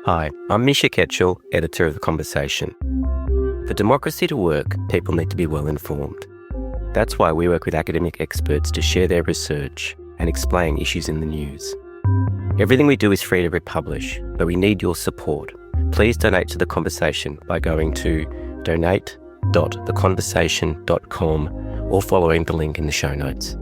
Hi, I'm Misha Ketchell, editor of The Conversation. For democracy to work, people need to be well informed. That's why we work with academic experts to share their research and explain issues in the news. Everything we do is free to republish, but we need your support. Please donate to The Conversation by going to donate.theconversation.com or following the link in the show notes.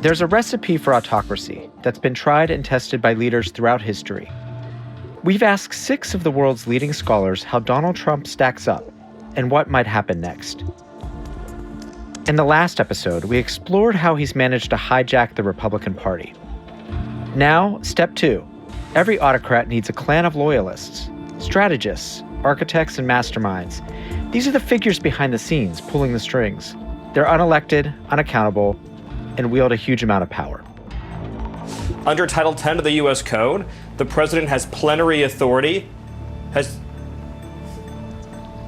There's a recipe for autocracy that's been tried and tested by leaders throughout history. We've asked 6 of the world's leading scholars how Donald Trump stacks up and what might happen next. In the last episode, we explored how he's managed to hijack the Republican Party. Now, step 2. Every autocrat needs a clan of loyalists, strategists, architects, and masterminds. These are the figures behind the scenes, pulling the strings. They're unelected, unaccountable, and wield a huge amount of power. Under Title 10 of the U.S. Code, the president has plenary authority.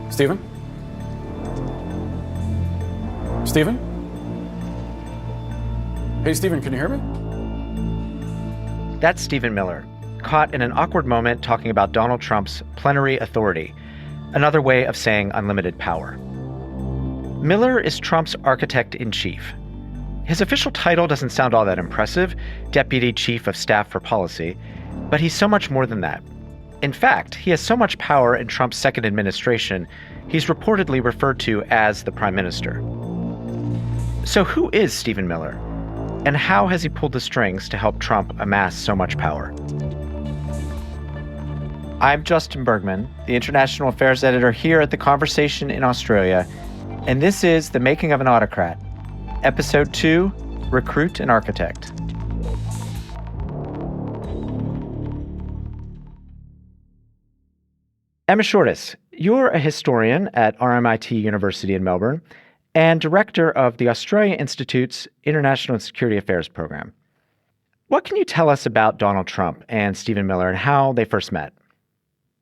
Stephen? Stephen? Hey, Stephen, can you hear me? That's Stephen Miller, caught in an awkward moment talking about Donald Trump's plenary authority, another way of saying unlimited power. Miller is Trump's architect-in-chief. His official title doesn't sound all that impressive, Deputy Chief of Staff for Policy, but he's so much more than that. In fact, he has so much power in Trump's second administration, he's reportedly referred to as the Prime Minister. So who is Stephen Miller? And how has he pulled the strings to help Trump amass so much power? I'm Justin Bergman, the International Affairs Editor here at The Conversation in Australia, and this is The Making of an Autocrat, Episode 2, Recruit and Architect. Emma Shortis, you're a historian at RMIT University in Melbourne and director of the Australia Institute's International and Security Affairs program. What can you tell us about Donald Trump and Stephen Miller and how they first met?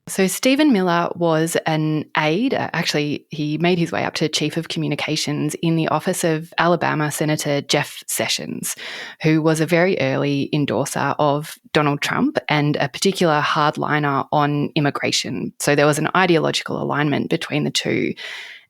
So Stephen Miller was an aide. Actually, he made his way up to Chief of Communications in the office of Alabama Senator Jeff Sessions, who was a very early endorser of Donald Trump and a particular hardliner on immigration. So there was an ideological alignment between the two.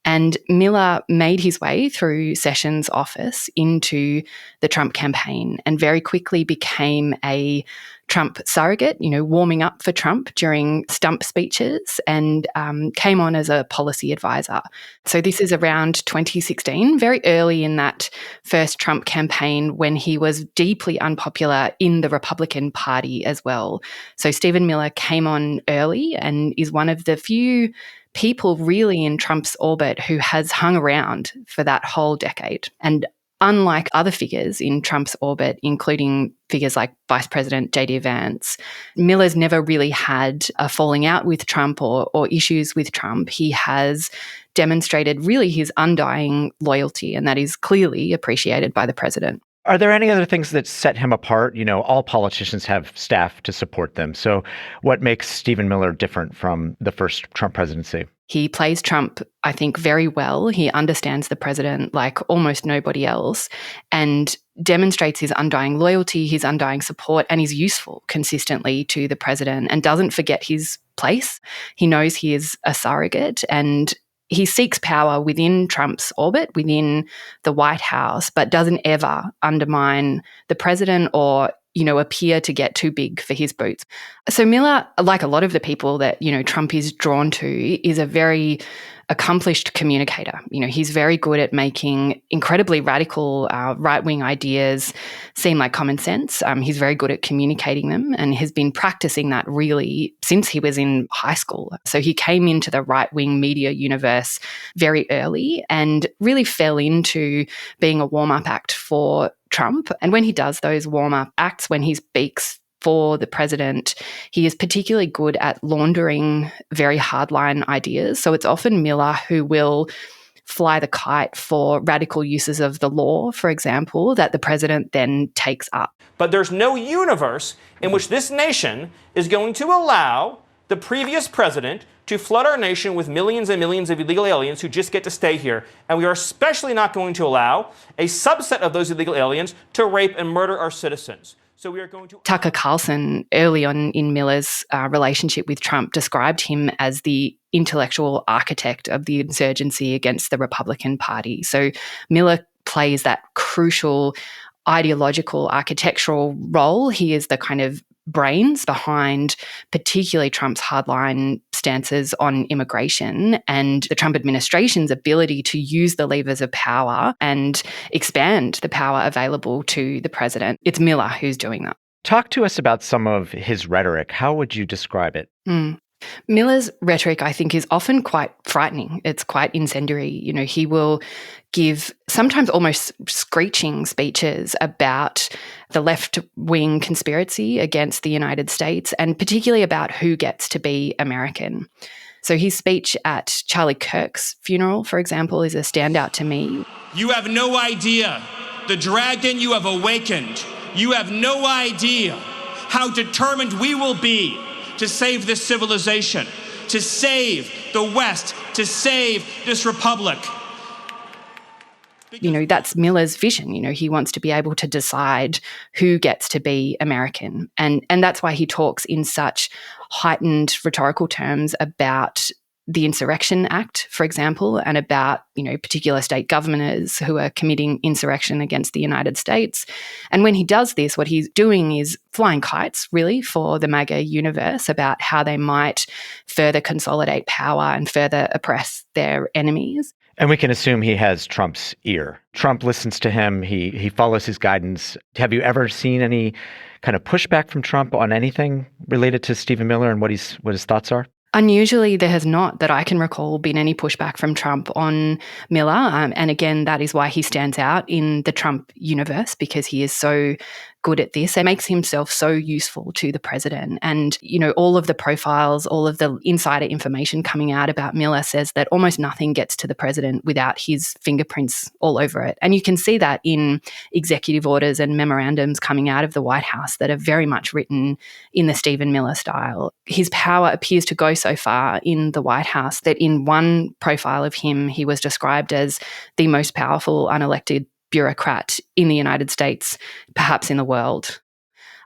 And Miller made his way through Sessions' office into the Trump campaign and very quickly became a Trump surrogate, warming up for Trump during stump speeches and came on as a policy advisor. So this is around 2016, very early in that first Trump campaign when he was deeply unpopular in the Republican Party as well. So Stephen Miller came on early and is one of the few people really in Trump's orbit who has hung around for that whole decade. And unlike other figures in Trump's orbit, including figures like Vice President J.D. Vance, Miller's never really had a falling out with Trump or issues with Trump. He has demonstrated really his undying loyalty, and that is clearly appreciated by the president. Are there any other things that set him apart? All politicians have staff to support them. So what makes Stephen Miller different from the first Trump presidency? He plays Trump, I think, very well. He understands the president like almost nobody else and demonstrates his undying loyalty, his undying support, and is useful consistently to the president and doesn't forget his place. He knows he is a surrogate and he seeks power within Trump's orbit, within the White House, but doesn't ever undermine the president or, appear to get too big for his boots. So Miller, like a lot of the people that, Trump is drawn to, is a very accomplished communicator. He's very good at making incredibly radical right-wing ideas seem like common sense. He's very good at communicating them and has been practicing that really since he was in high school. So he came into the right-wing media universe very early and really fell into being a warm-up act for Trump. And when he does those warm-up acts, when he speaks for the president, he is particularly good at laundering very hardline ideas. So it's often Miller who will fly the kite for radical uses of the law, for example, that the president then takes up. But there's no universe in which this nation is going to allow the previous president to flood our nation with millions and millions of illegal aliens who just get to stay here. And we are especially not going to allow a subset of those illegal aliens to rape and murder our citizens. So we are going to... Tucker Carlson, early on in Miller's relationship with Trump, described him as the intellectual architect of the insurgency against the Republican Party. So Miller plays that crucial ideological architectural role. He is the kind of brains behind particularly Trump's hardline stances on immigration and the Trump administration's ability to use the levers of power and expand the power available to the president. It's Miller who's doing that. Talk to us about some of his rhetoric. How would you describe it? Miller's rhetoric, I think, is often quite frightening. It's quite incendiary. You know, he will give sometimes almost screeching speeches about the left-wing conspiracy against the United States and particularly about who gets to be American. So his speech at Charlie Kirk's funeral, for example, is a standout to me. You have no idea the dragon you have awakened. You have no idea how determined we will be to save this civilization, to save the West, to save this republic. You know, that's Miller's vision. You know, he wants to be able to decide who gets to be American. And that's why he talks in such heightened rhetorical terms about the Insurrection Act, for example, and about, you know, particular state governors who are committing insurrection against the United States. And when he does this, what he's doing is flying kites, really, for the MAGA universe about how they might further consolidate power and further oppress their enemies. And we can assume he has Trump's ear. Trump listens to him. He follows his guidance. Have you ever seen any kind of pushback from Trump on anything related to Stephen Miller and what his thoughts are? Unusually, there has not, that I can recall, been any pushback from Trump on Miller. And again, that is why he stands out in the Trump universe, because he is so good at this. It makes himself so useful to the president. And, you know, all of the profiles, all of the insider information coming out about Miller says that almost nothing gets to the president without his fingerprints all over it. And you can see that in executive orders and memorandums coming out of the White House that are very much written in the Stephen Miller style. His power appears to go so far in the White House that in one profile of him, he was described as the most powerful unelected bureaucrat in the United States, perhaps in the world.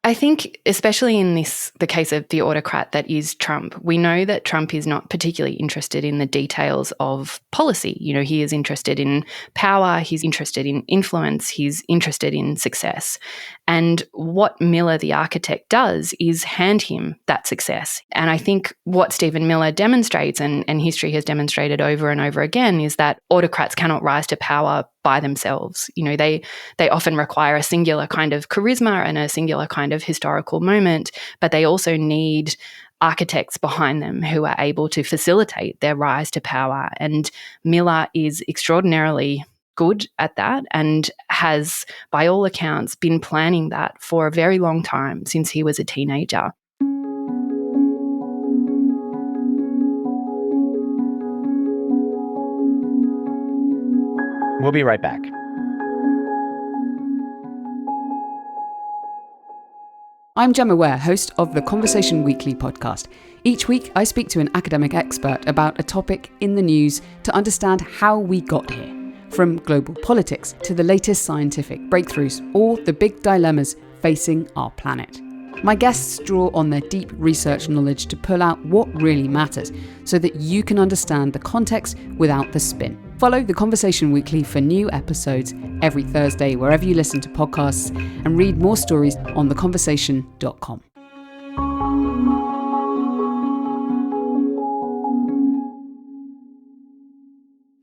I think, especially in the case of the autocrat that is Trump, we know that Trump is not particularly interested in the details of policy. You know, he is interested in power, he's interested in influence, he's interested in success. And what Miller, the architect, does is hand him that success. And I think what Stephen Miller demonstrates, and history has demonstrated over and over again, is that autocrats cannot rise to power by themselves. You know, they often require a singular kind of charisma and a singular kind of historical moment, but they also need architects behind them who are able to facilitate their rise to power. And Miller is extraordinarily good at that and has, by all accounts, been planning that for a very long time, since he was a teenager. We'll be right back. I'm Gemma Ware, host of the Conversation Weekly podcast. Each week, I speak to an academic expert about a topic in the news to understand how we got here, from global politics to the latest scientific breakthroughs or the big dilemmas facing our planet. My guests draw on their deep research knowledge to pull out what really matters so that you can understand the context without the spin. Follow The Conversation Weekly for new episodes every Thursday wherever you listen to podcasts, and read more stories on theconversation.com.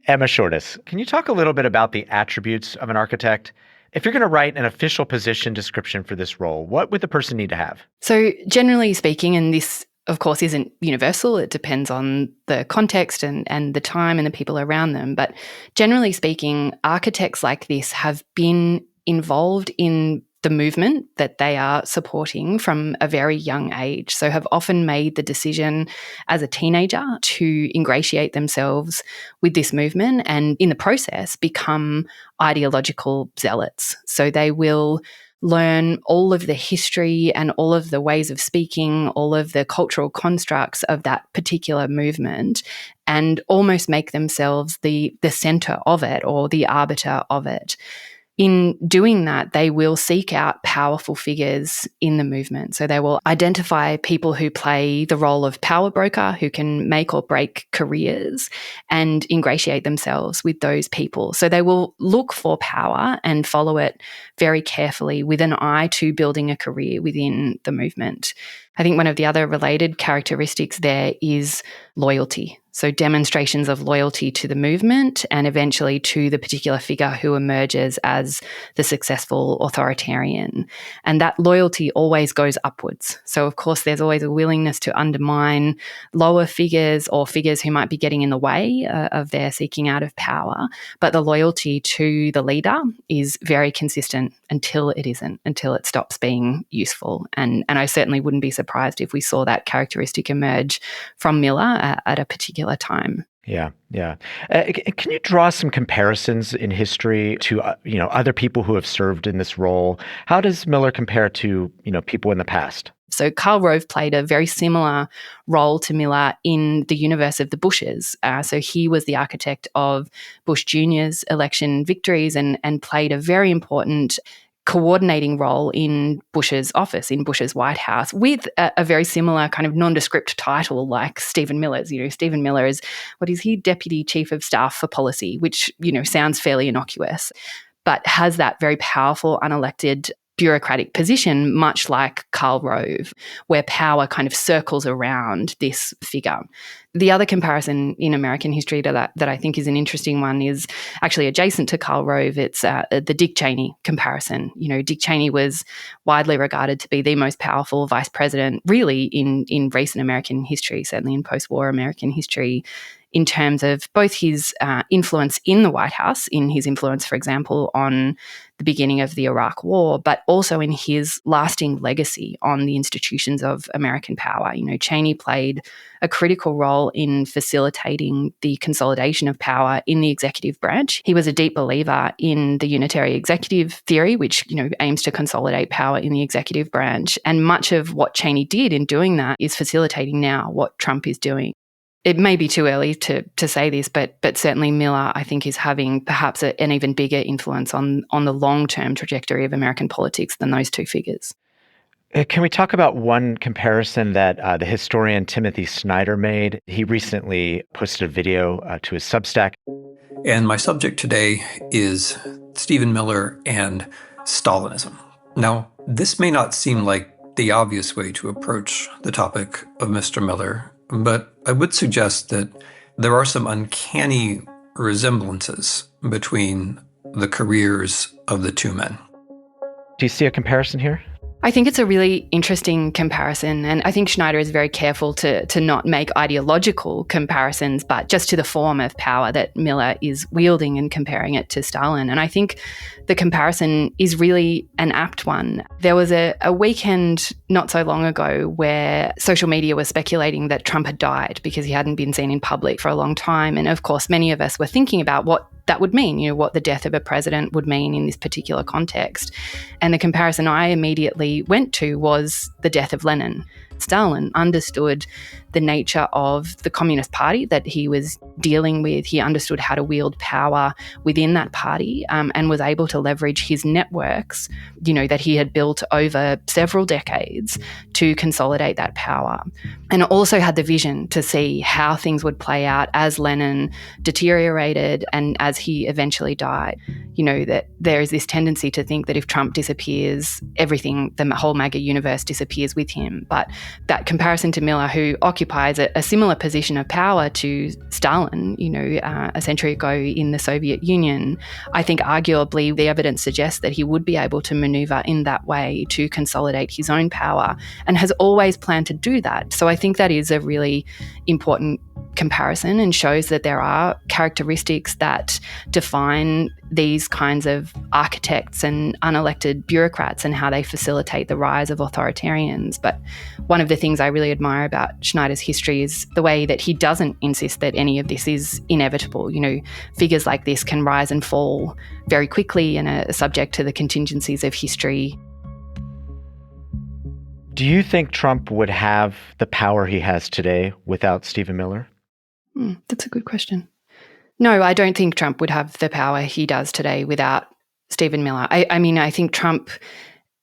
Emma Shortis, can you talk a little bit about the attributes of an architect? If you're going to write an official position description for this role, what would the person need to have? So generally speaking, and this of course isn't universal, it depends on the context and the time and the people around them, but generally speaking, architects like this have been involved in the movement that they are supporting from a very young age. So have often made the decision as a teenager to ingratiate themselves with this movement and in the process become ideological zealots. So they will learn all of the history and all of the ways of speaking, all of the cultural constructs of that particular movement, and almost make themselves the center of it or the arbiter of it. In doing that, they will seek out powerful figures in the movement. So they will identify people who play the role of power broker, who can make or break careers, and ingratiate themselves with those people. So they will look for power and follow it very carefully with an eye to building a career within the movement. I think one of the other related characteristics there is loyalty. So demonstrations of loyalty to the movement and eventually to the particular figure who emerges as the successful authoritarian. And that loyalty always goes upwards. So of course, there's always a willingness to undermine lower figures or figures who might be getting in the way of their seeking out of power. But the loyalty to the leader is very consistent until it isn't, until it stops being useful. And I certainly wouldn't be surprised if we saw that characteristic emerge from Miller at a particular time. Yeah. Can you draw some comparisons in history to other people who have served in this role? How does Miller compare to people in the past? So Karl Rove played a very similar role to Miller in the universe of the Bushes. So he was the architect of Bush Jr.'s election victories and played a very important coordinating role in Bush's office, in Bush's White House, with a very similar kind of nondescript title like Stephen Miller's. Stephen Miller is, what is he? Deputy Chief of Staff for Policy, which, sounds fairly innocuous, but has that very powerful, unelected bureaucratic position, much like Karl Rove, where power kind of circles around this figure. The other comparison in American history that I think is an interesting one is actually adjacent to Karl Rove. It's the Dick Cheney comparison. Dick Cheney was widely regarded to be the most powerful vice president really in recent American history, certainly in post-war American history, in terms of both his influence in the White House, in his influence, for example, on the beginning of the Iraq War, but also in his lasting legacy on the institutions of American power. Cheney played a critical role in facilitating the consolidation of power in the executive branch. He was a deep believer in the unitary executive theory, which, aims to consolidate power in the executive branch. And much of what Cheney did in doing that is facilitating now what Trump is doing. It may be too early to say this, but certainly Miller, I think, is having perhaps an even bigger influence on the long-term trajectory of American politics than those two figures. Can we talk about one comparison that the historian Timothy Snyder made? He recently posted a video to his Substack. And my subject today is Stephen Miller and Stalinism. Now, this may not seem like the obvious way to approach the topic of Mr. Miller, but I would suggest that there are some uncanny resemblances between the careers of the two men. Do you see a comparison here? I think it's a really interesting comparison, and I think Schneider is very careful to not make ideological comparisons, but just to the form of power that Miller is wielding and comparing it to Stalin. And I think the comparison is really an apt one. There was a weekend not so long ago where social media was speculating that Trump had died because he hadn't been seen in public for a long time. And of course, many of us were thinking about what that would mean, what the death of a president would mean in this particular context. And the comparison I immediately went to was the death of Lenin. Stalin understood the nature of the Communist Party that he was dealing with. He understood how to wield power within that party and was able to leverage his networks, that he had built over several decades to consolidate that power. And also had the vision to see how things would play out as Lenin deteriorated and as he eventually died. That there is this tendency to think that if Trump disappears, everything, the whole MAGA universe disappears with him. But that comparison to Miller, who occupies a similar position of power to Stalin, a century ago in the Soviet Union, I think arguably the evidence suggests that he would be able to maneuver in that way to consolidate his own power and has always planned to do that. So I think that is a really important comparison and shows that there are characteristics that define these kinds of architects and unelected bureaucrats and how they facilitate the rise of authoritarians. But one of the things I really admire about Schneider's history is the way that he doesn't insist that any of this is inevitable. Figures like this can rise and fall very quickly and are subject to the contingencies of history. Do you think Trump would have the power he has today without Stephen Miller? That's a good question. No, I don't think Trump would have the power he does today without Stephen Miller. I think Trump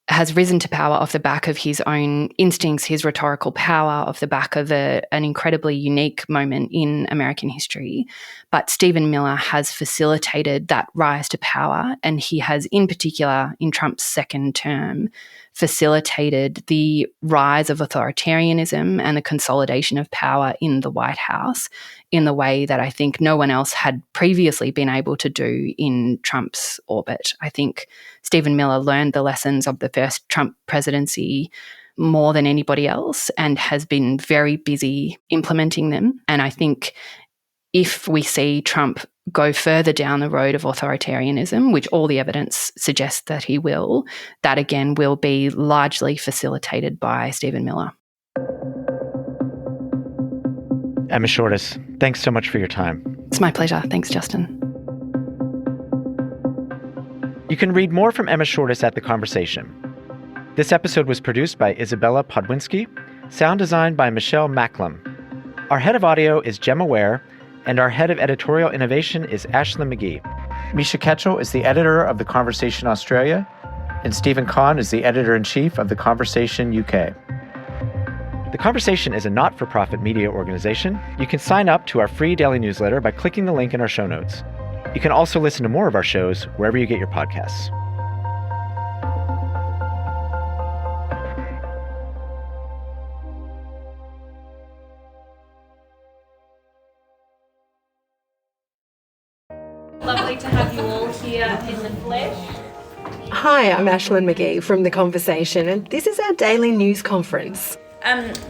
has risen to power off the back of his own instincts, his rhetorical power, off the back of an incredibly unique moment in American history. But Stephen Miller has facilitated that rise to power, and he has, in particular, in Trump's second term, facilitated the rise of authoritarianism and the consolidation of power in the White House in the way that I think no one else had previously been able to do in Trump's orbit. I think Stephen Miller learned the lessons of the first Trump presidency more than anybody else and has been very busy implementing them. And I think if we see Trump go further down the road of authoritarianism, which all the evidence suggests that he will, that again will be largely facilitated by Stephen Miller. Emma Shortis, thanks so much for your time. It's my pleasure. Thanks, Justin. You can read more from Emma Shortis at The Conversation. This episode was produced by Isabella Podwinski, sound designed by Michelle Macklem. Our head of audio is Gemma Ware, and our head of editorial innovation is Ashlyn McGee. Misha Ketchell is the editor of The Conversation Australia, and Stephen Kahn is the editor-in-chief of The Conversation UK. The Conversation is a not-for-profit media organization. You can sign up to our free daily newsletter by clicking the link in our show notes. You can also listen to more of our shows wherever you get your podcasts. Lovely to have you all here in the flesh. Hi, I'm Ashlyn McGee from The Conversation, and this is our daily news conference.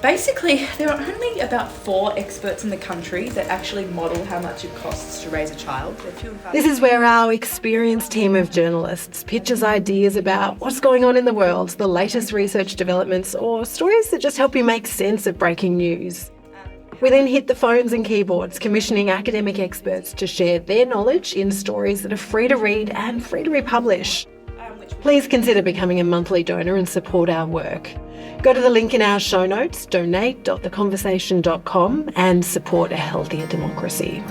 Basically, there are only about 4 experts in the country that actually model how much it costs to raise a child. They're few and far. This is where our experienced team of journalists pitches ideas about what's going on in the world, the latest research developments, or stories that just help you make sense of breaking news. We then hit the phones and keyboards, commissioning academic experts to share their knowledge in stories that are free to read and free to republish. Please consider becoming a monthly donor and support our work. Go to the link in our show notes, donate.theconversation.com, and support a healthier democracy.